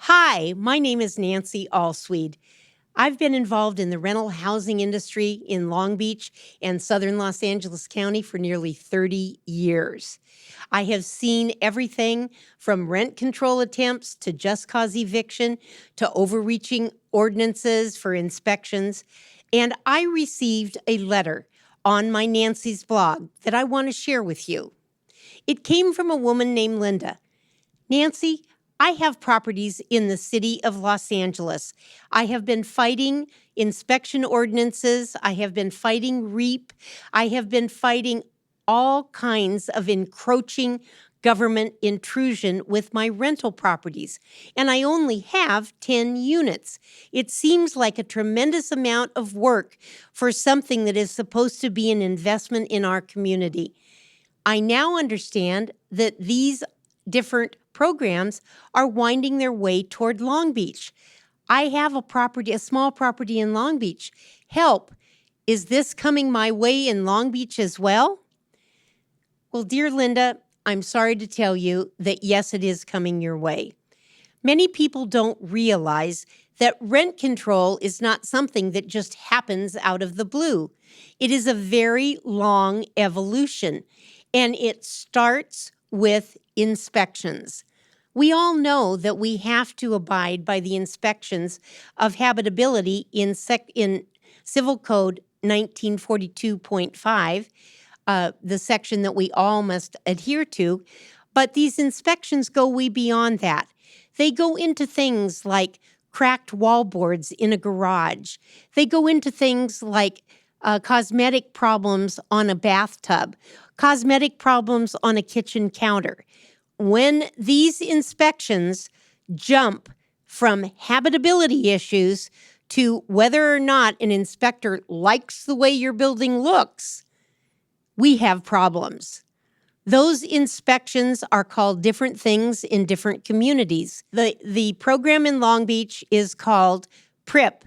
Hi, my name is Nancy Allsweed. I've been involved in the rental housing industry in Long Beach and southern Los Angeles County for nearly 30 years. I have seen everything from rent control attempts to just cause eviction to overreaching ordinances for inspections. And I received a letter on my Nancy's blog that I want to share with you. It came from a woman named Linda. Nancy, I have properties in the city of Los Angeles. I have been fighting inspection ordinances. I have been fighting PRHIP. I have been fighting all kinds of encroaching government intrusion with my rental properties. And I only have 10 units. It seems like a tremendous amount of work for something that is supposed to be an investment in our community. I now understand that these different programs are winding their way toward Long Beach. I have a small property in Long Beach. Help, is this coming my way in Long Beach as well? Well, dear Linda, I'm sorry to tell you that yes, it is coming your way. Many people don't realize that rent control is not something that just happens out of the blue. It is a very long evolution, and it starts with inspections. We all know that we have to abide by the inspections of habitability in Civil Code 1942.5, the section that we all must adhere to, but these inspections go way beyond that. They go into things like cracked wallboards in a garage. They go into things like cosmetic problems on a bathtub, cosmetic problems on a kitchen counter. When these inspections jump from habitability issues to whether or not an inspector likes the way your building looks, we have problems. Those inspections are called different things in different communities. The program in Long Beach is called PRHIP,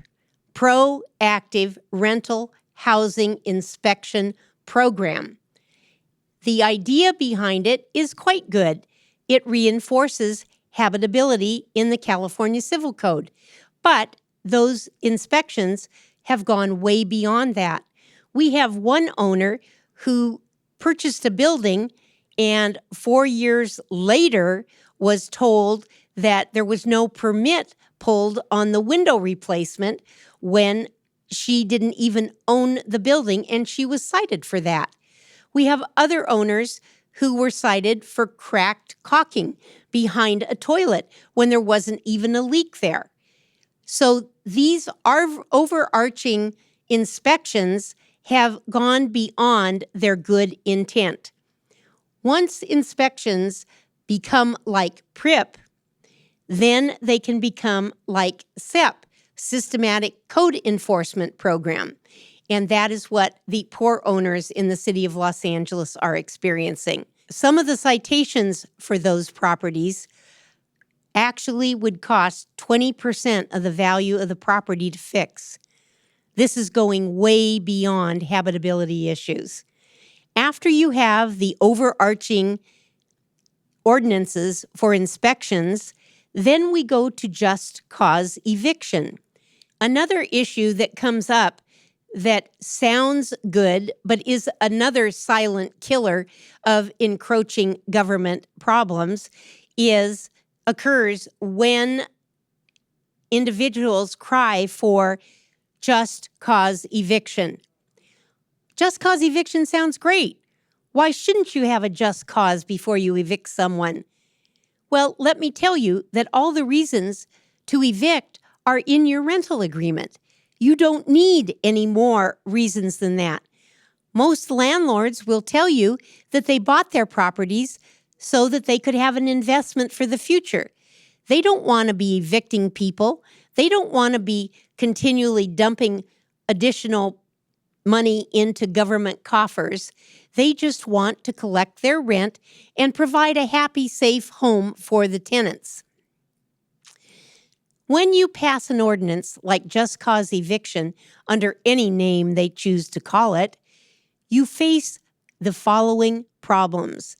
Proactive Rental Housing Inspection Program. The idea behind it is quite good. It reinforces habitability in the California Civil Code. But those inspections have gone way beyond that. We have one owner who purchased a building and 4 years later was told that there was no permit pulled on the window replacement when she didn't even own the building, and she was cited for that. We have other owners who were cited for cracked caulking behind a toilet when there wasn't even a leak there. So these overarching inspections have gone beyond their good intent. Once inspections become like PRHIP, then they can become like SEP, Systematic Code Enforcement Program. And that is what the poor owners in the city of Los Angeles are experiencing. Some of the citations for those properties actually would cost 20% of the value of the property to fix. This is going way beyond habitability issues. After you have the overarching ordinances for inspections, then we go to just cause eviction. Another issue that comes up that sounds good, but is another silent killer of encroaching government problems occurs when individuals cry for just cause eviction. Just cause eviction sounds great. Why shouldn't you have a just cause before you evict someone? Well, let me tell you that all the reasons to evict are in your rental agreement. You don't need any more reasons than that. Most landlords will tell you that they bought their properties so that they could have an investment for the future. They don't want to be evicting people. They don't want to be continually dumping additional money into government coffers. They just want to collect their rent and provide a happy, safe home for the tenants. When you pass an ordinance like just cause eviction under any name they choose to call it, you face the following problems.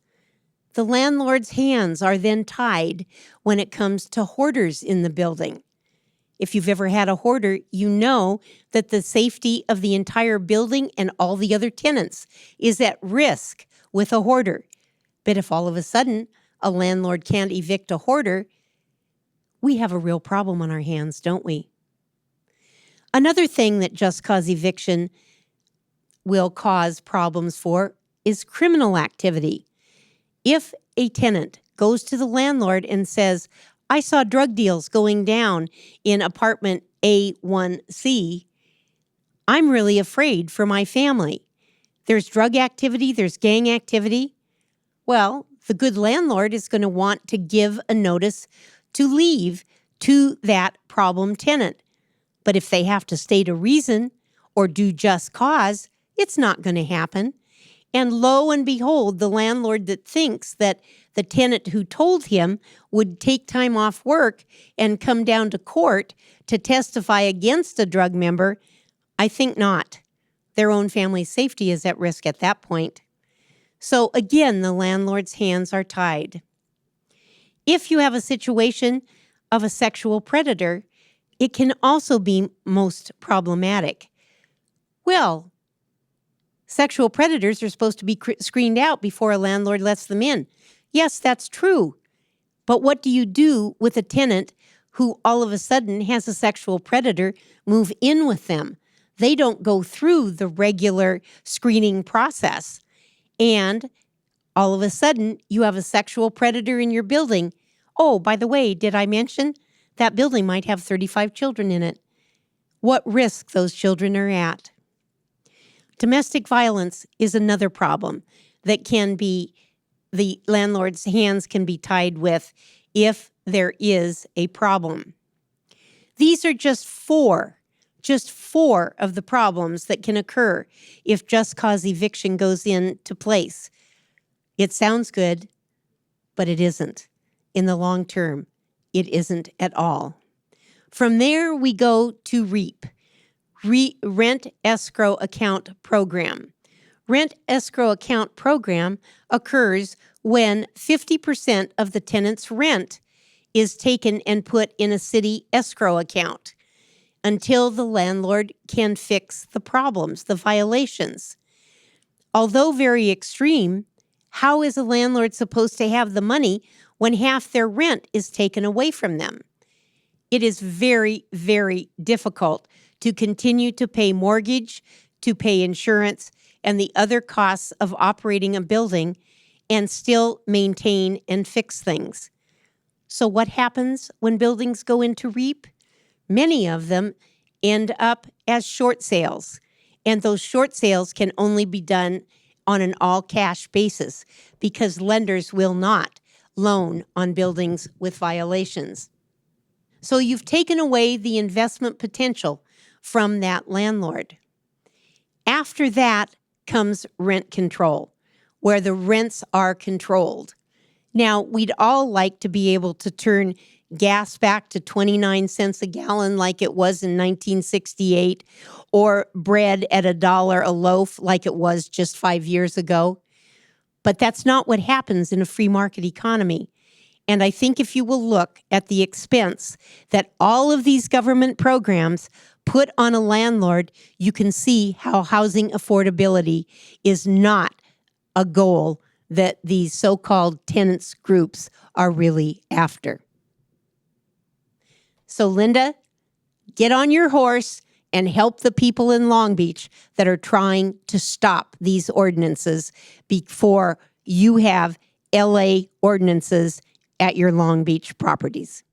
The landlord's hands are then tied when it comes to hoarders in the building. If you've ever had a hoarder, you know that the safety of the entire building and all the other tenants is at risk with a hoarder. But if all of a sudden a landlord can't evict a hoarder, we have a real problem on our hands, don't we? Another thing that just cause eviction will cause problems for is criminal activity. If a tenant goes to the landlord and says, I saw drug deals going down in apartment A1C, I'm really afraid for my family. There's drug activity, there's gang activity. Well, the good landlord is going to want to give a notice to leave to that problem tenant. But if they have to state a reason or do just cause, it's not going to happen. And lo and behold, the landlord that thinks that the tenant who told him would take time off work and come down to court to testify against a drug member, I think not. Their own family's safety is at risk at that point. So again, the landlord's hands are tied. If you have a situation of a sexual predator, it can also be most problematic. Well, sexual predators are supposed to be screened out before a landlord lets them in. Yes, that's true. But what do you do with a tenant who all of a sudden has a sexual predator move in with them? They don't go through the regular screening process. And all of a sudden, you have a sexual predator in your building. Oh, by the way, did I mention that building might have 35 children in it? What risk those children are at. Domestic violence is another problem that can be, the landlord's hands can be tied with if there is a problem. These are just four of the problems that can occur if just cause eviction goes into place. It sounds good, but it isn't. In the long term, it isn't at all. From there, we go to REAP. Rent Escrow Account Program. Rent Escrow Account Program occurs when 50% of the tenant's rent is taken and put in a city escrow account until the landlord can fix the problems, the violations. Although very extreme, how is a landlord supposed to have the money when half their rent is taken away from them? It is very, very difficult to continue to pay mortgage, to pay insurance, and the other costs of operating a building and still maintain and fix things. So what happens when buildings go into REAP? Many of them end up as short sales, and those short sales can only be done on an all-cash basis because lenders will not loan on buildings with violations. So you've taken away the investment potential from that landlord. After that comes rent control, where the rents are controlled. Now, we'd all like to be able to turn gas back to 29 cents a gallon like it was in 1968, or bread at $1 a loaf like it was just 5 years ago. But that's not what happens in a free market economy. And I think if you will look at the expense that all of these government programs put on a landlord, you can see how housing affordability is not a goal that these so-called tenants groups are really after. So Linda, get on your horse and help the people in Long Beach that are trying to stop these ordinances before you have LA ordinances at your Long Beach properties.